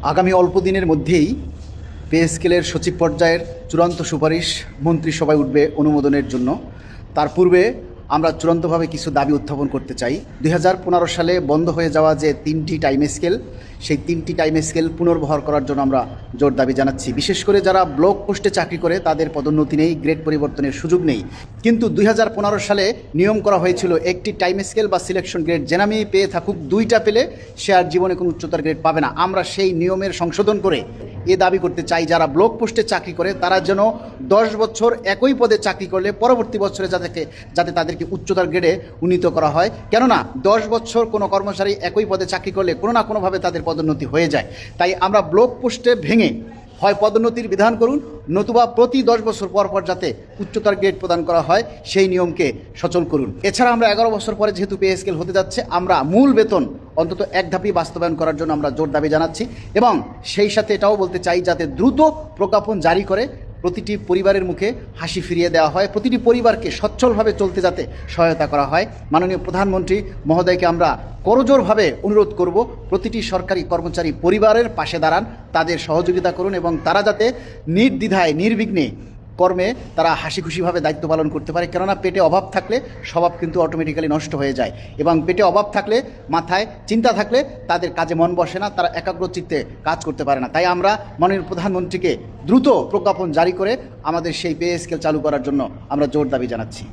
আগামী অল্প দিনের মধ্যেই পে স্কেলের সচিব পর্যায়ের চূড়ান্ত সুপারিশ মন্ত্রিসভায় উঠবে অনুমোদনের জন্য। তার পূর্বে আমরা চূড়ান্তভাবে কিছু দাবি উত্থাপন করতে চাই। 2015 সালে বন্ধ হয়ে যাওয়া যে 3টি টাইম স্কেল, সেই 3টি টাইম স্কেল পুনর্বহাল করার জন্য আমরা জোর দাবি জানাচ্ছি। বিশেষ করে যারা ব্লক পোস্টে চাকরি করে তাদের পদোন্নতি নেই, গ্রেড পরিবর্তনের সুযোগ নেই। কিন্তু 2015 সালে নিয়ম করা হয়েছিল একটি টাইম স্কেল বা সিলেকশন গ্রেড যে নামেই পেয়ে থাকুক, 2টা পেলে সে আর জীবনে কোনো উচ্চতর গ্রেড পাবে না। আমরা সেই নিয়মের সংশোধন করে এ দাবি করতে চাই, যারা ব্লক পোস্টে চাকরি করে তারা যেন 10 বছর একই পদে চাকরি করলে পরবর্তী বছরে যাতে তাদেরকে উচ্চতর গ্রেডে উন্নীত করা হয়। কেননা 10 বছর কোনো কর্মচারী একই পদে চাকরি করলে কোনো না কোনোভাবে তাদের পদোন্নতি হয়ে যায়। তাই আমরা ব্লক পোস্টে ভেঙে হয় পদোন্নতির বিধান করুন, নতুবা প্রতি 10 বছর পর পর যাতে উচ্চতর গ্রেড প্রদান করা হয় সেই নিয়মকে সচল করুন। এছাড়া আমরা 11 বছর পরে যেহেতু পে স্কেল হতে যাচ্ছে, আমরা মূল বেতন অন্তত এক ধাপই বাস্তবায়ন করার জন্য আমরা জোর দাবি জানাচ্ছি। এবং সেই সাথে এটাও বলতে চাই যাতে দ্রুত প্রজ্ঞাপন জারি করে প্রতিটি পরিবারের মুখে হাসি ফিরিয়ে দেওয়া হয়, প্রতিটি পরিবারকে সচ্ছলভাবে চলতে যাতে সহায়তা করা হয়। মাননীয় প্রধানমন্ত্রী মহোদয়কে আমরা করজোরভাবে অনুরোধ করব, প্রতিটি সরকারি কর্মচারী পরিবারের পাশে দাঁড়ান, তাদের সহযোগিতা করুন এবং তারা যাতে নির্দ্বিধায় নির্বিঘ্নে কর্মে তারা হাসি খুশিভাবে দায়িত্ব পালন করতে পারে। কেননা পেটে অভাব থাকলে স্বভাব কিন্তু অটোমেটিক্যালি নষ্ট হয়ে যায়, এবং পেটে অভাব থাকলে, মাথায় চিন্তা থাকলে তাদের কাজে মন বসে না, তারা একাগ্রচিত্তে কাজ করতে পারে না। তাই আমরা মাননীয় প্রধানমন্ত্রীকে দ্রুত প্রজ্ঞাপন জারি করে আমাদের সেই পে স্কেল চালু করার জন্য আমরা জোর দাবি জানাচ্ছি।